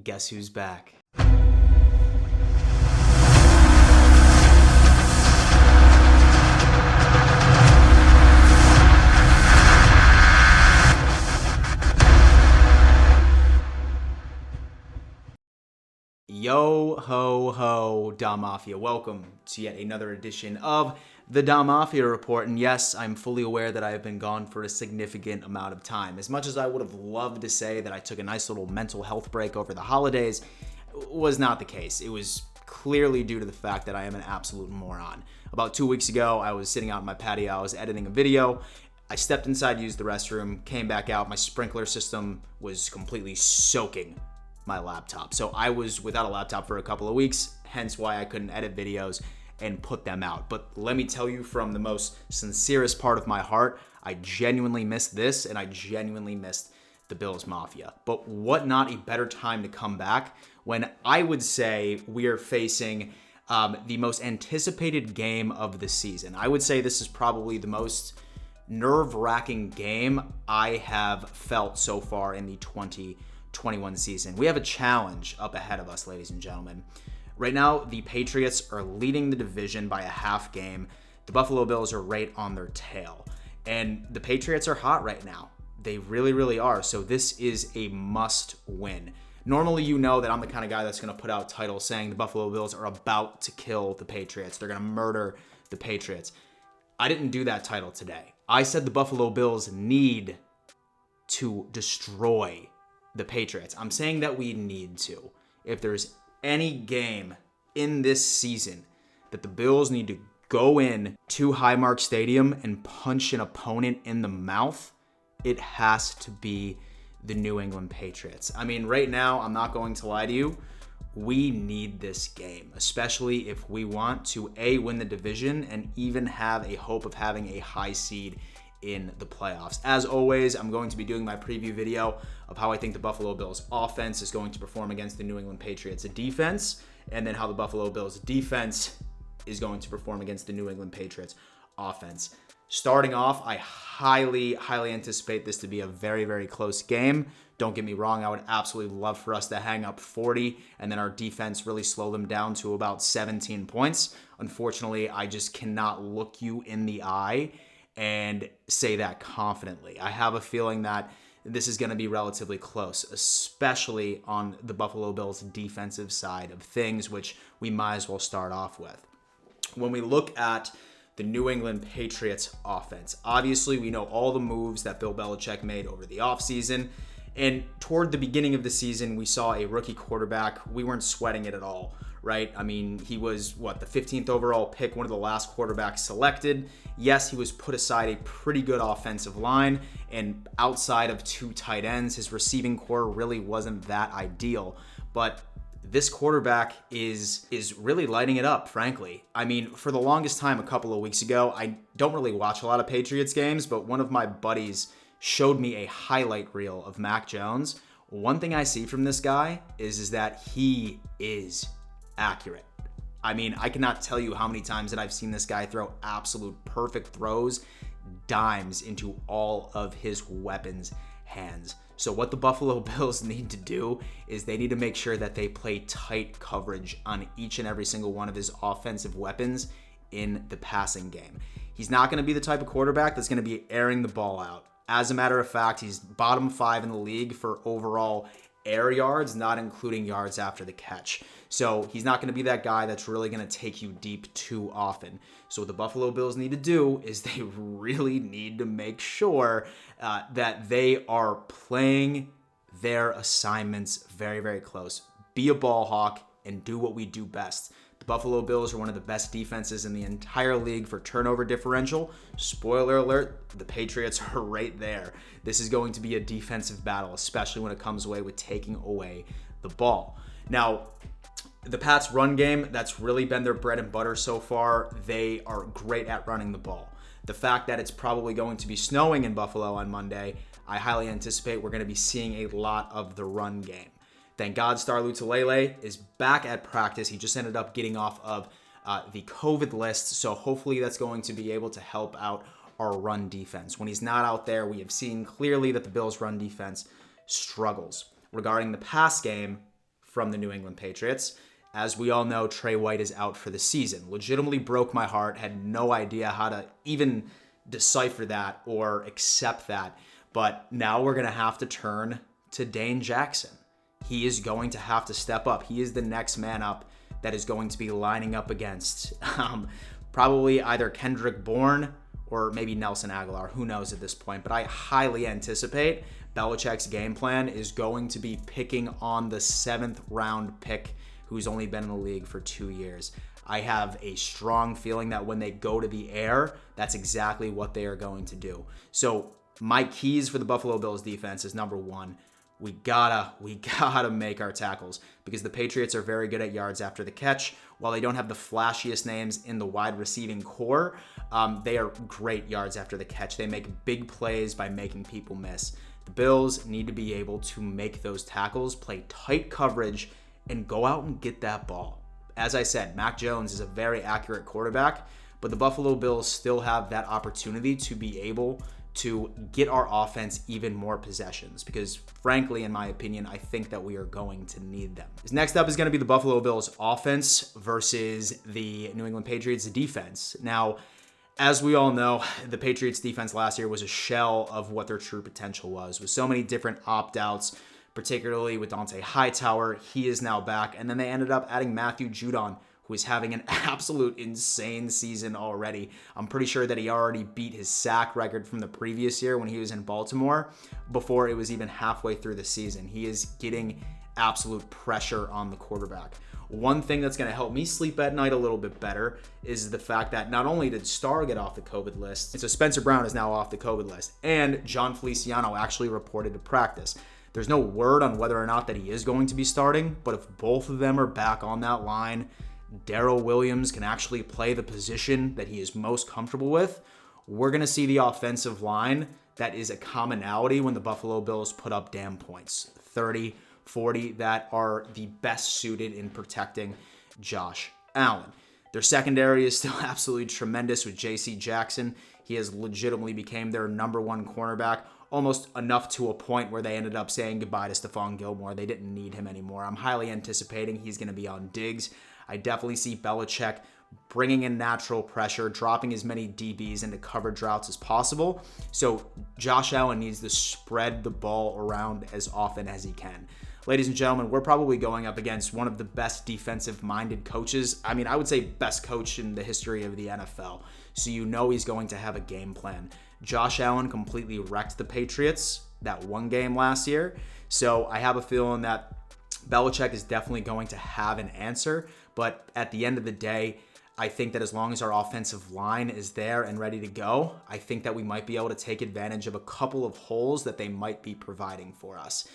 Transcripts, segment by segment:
Guess who's back? Yo ho ho, Dom Mafia. Welcome to yet another edition of the Dom Mafia Report. And yes, I'm fully aware that I have been gone for a significant amount of time. As much as I would have loved to say that I took a nice little mental health break over the holidays, was not the case. It was clearly due to the fact that I am an absolute moron. About 2 weeks ago, I was sitting out in my patio. I was editing a video. I stepped inside, used the restroom, came back out. My sprinkler system was completely soaking my laptop. So I was without a laptop for a couple of weeks, hence why I couldn't edit videos and put them out. But let me tell you from the most sincerest part of my heart, I genuinely missed this and I genuinely missed the Bills Mafia. But what not a better time to come back when I would say we are facing the most anticipated game of the season. I would say this is probably the most nerve-wracking game I have felt so far in the 2021 season. We have a challenge up ahead of us, ladies and gentlemen. Right now, the Patriots are leading the division by a half game. The Buffalo Bills are right on their tail. And the Patriots are hot right now. They really, really are. So this is a must win. Normally, you know that I'm the kind of guy that's going to put out titles saying the Buffalo Bills are about to kill the Patriots. They're going to murder the Patriots. I didn't do that title today. I said the Buffalo Bills need to destroy the Patriots. I'm saying that we need to. If there's any game in this season that the Bills need to go in to Highmark Stadium and punch an opponent in the mouth, it has to be the New England Patriots. I mean, right now, I'm not going to lie to you, we need this game, especially if we want to A, win the division and even have a hope of having a high seed in the playoffs. As always, I'm going to be doing my preview video of how I think the Buffalo Bills offense is going to perform against the New England Patriots defense, and then how the Buffalo Bills defense is going to perform against the New England Patriots offense. Starting off, I highly anticipate this to be a very, very close game. Don't get me wrong, I would absolutely love for us to hang up 40 and then our defense really slow them down to about 17 points. Unfortunately, I just cannot look you in the eye and say that confidently. I have a feeling that this is going to be relatively close, especially on the Buffalo Bills defensive side of things, which we might as well start off with. When we look at the New England Patriots offense, obviously we know all the moves that Bill Belichick made over the offseason. And toward the beginning of the season, we saw a rookie quarterback. We weren't sweating it at all, right? I mean, he was, the 15th overall pick, one of the last quarterbacks selected. Yes, he was put aside a pretty good offensive line, and outside of two tight ends, his receiving core really wasn't that ideal. But this quarterback is really lighting it up, frankly. I mean, for the longest time, a couple of weeks ago, I don't really watch a lot of Patriots games, but one of my buddies showed me a highlight reel of Mac Jones. One thing I see from this guy is that he is accurate. I mean, I cannot tell you how many times that I've seen this guy throw absolute perfect throws, dimes into all of his weapons' hands. So what the Buffalo Bills need to do is they need to make sure that they play tight coverage on each and every single one of his offensive weapons in the passing game. He's not going to be the type of quarterback that's going to be airing the ball out. As a matter of fact, he's bottom 5 in the league for overall air yards, not including yards after the catch. So he's not going to be that guy that's really going to take you deep too often. So what the Buffalo Bills need to do is they really need to make sure that they are playing their assignments very, very close. Be a ball hawk and do what we do best. The Buffalo Bills are one of the best defenses in the entire league for turnover differential. Spoiler alert, the Patriots are right there. This is going to be a defensive battle, especially when it comes away with taking away the ball. Now, the Pats' run game, that's really been their bread and butter so far. They are great at running the ball. The fact that it's probably going to be snowing in Buffalo on Monday, I highly anticipate we're going to be seeing a lot of the run game. Thank God Star Lotulelei is back at practice. He just ended up getting off of the COVID list, so hopefully that's going to be able to help out our run defense. When he's not out there, we have seen clearly that the Bills' run defense struggles. Regarding the pass game, from the New England Patriots. As we all know, Trey White is out for the season. Legitimately broke my heart. Had no idea how to even decipher that or accept that. But now we're going to have to turn to Dane Jackson. He is going to have to step up. He is the next man up that is going to be lining up against probably either Kendrick Bourne or maybe Nelson Aguilar. Who knows at this point? But I highly anticipate Belichick's game plan is going to be picking on the 7th round pick who's only been in the league for 2 years. I have a strong feeling that when they go to the air, that's exactly what they are going to do. So my keys for the Buffalo Bills defense is number one, we gotta make our tackles because the Patriots are very good at yards after the catch. While they don't have the flashiest names in the wide receiving core, they are great yards after the catch. They make big plays by making people miss. The Bills need to be able to make those tackles, play tight coverage, and go out and get that ball. As I said, Mac Jones is a very accurate quarterback, but the Buffalo Bills still have that opportunity to be able to get our offense even more possessions because, frankly, in my opinion, I think that we are going to need them. Next up is going to be the Buffalo Bills offense versus the New England Patriots defense. Now, as we all know, the Patriots defense last year was a shell of what their true potential was, with so many different opt-outs, particularly with Dante Hightower. He is now back. And then they ended up adding Matthew Judon, who is having an absolute insane season already. I'm pretty sure that he already beat his sack record from the previous year when he was in Baltimore before it was even halfway through the season. He is getting absolute pressure on the quarterback. One thing that's going to help me sleep at night a little bit better is the fact that not only did Starr get off the COVID list, so Spencer Brown is now off the COVID list, and John Feliciano actually reported to practice. There's no word on whether or not that he is going to be starting, but if both of them are back on that line, Darrell Williams can actually play the position that he is most comfortable with, we're going to see the offensive line that is a commonality when the Buffalo Bills put up damn points. 30, 40 that are the best suited in protecting Josh Allen. Their secondary is still absolutely tremendous with J.C. Jackson. He has legitimately became their number one cornerback, almost enough to a point where they ended up saying goodbye to Stephon Gilmore. They didn't need him anymore. I'm highly anticipating he's going to be on Diggs. I definitely see Belichick bringing in natural pressure, dropping as many DBs into coverage routes as possible. So Josh Allen needs to spread the ball around as often as he can. Ladies and gentlemen, we're probably going up against one of the best defensive-minded coaches. I mean, I would say best coach in the history of the NFL. So you know he's going to have a game plan. Josh Allen completely wrecked the Patriots that one game last year. So I have a feeling that Belichick is definitely going to have an answer. But at the end of the day, I think that as long as our offensive line is there and ready to go, I think that we might be able to take advantage of a couple of holes that they might be providing for us.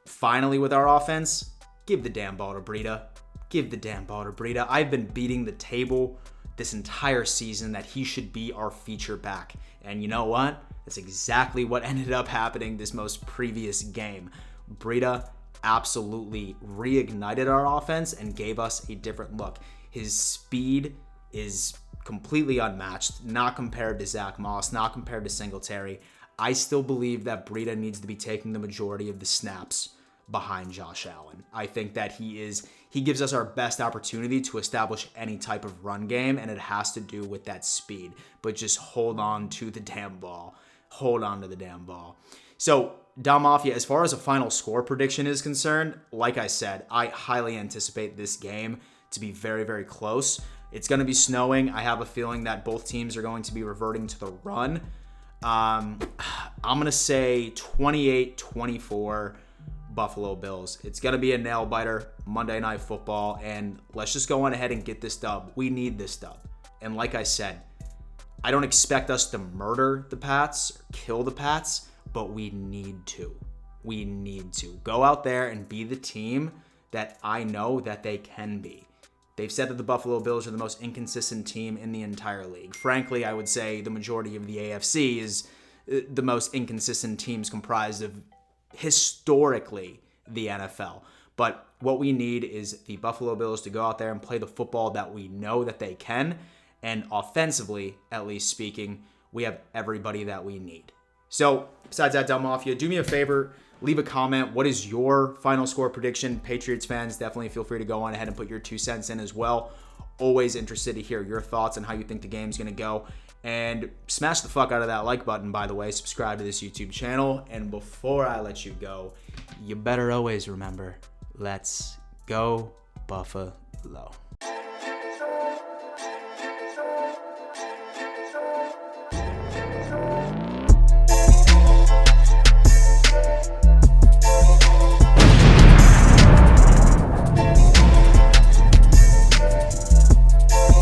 Finally, with our offense, give the damn ball to Breida. Give the damn ball to Breida. I've been beating the table this entire season that he should be our feature back. And you know what? That's exactly what ended up happening this most previous game. Breida absolutely reignited our offense and gave us a different look. His speed is completely unmatched, not compared to Zach Moss, not compared to Singletary. I still believe that Breida needs to be taking the majority of the snaps behind Josh Allen. I think that he gives us our best opportunity to establish any type of run game, and it has to do with that speed. But just hold on to the damn ball. Hold on to the damn ball. So, Dom Mafia, as far as a final score prediction is concerned, like I said, I highly anticipate this game to be very, very close. It's going to be snowing. I have a feeling that both teams are going to be reverting to the run. I'm going to say 28-24 Buffalo Bills. It's going to be a nail-biter, Monday Night Football, and let's just go on ahead and get this dub. We need this dub. And like I said, I don't expect us to murder the Pats or kill the Pats, but we need to. We need to. Go out there and be the team that I know that they can be. They've said that the Buffalo Bills are the most inconsistent team in the entire league. Frankly, I would say the majority of the AFC is the most inconsistent teams comprised of historically the NFL. But what we need is the Buffalo Bills to go out there and play the football that we know that they can. And offensively, at least speaking, we have everybody that we need. So, besides that, Del Mafia, do me a favor. Leave a comment. What is your final score prediction? Patriots fans, definitely feel free to go on ahead and put your 2 cents in as well. Always interested to hear your thoughts on how you think the game's going to go. And smash the fuck out of that like button, by the way. Subscribe to this YouTube channel. And before I let you go, you better always remember, let's go Buffalo.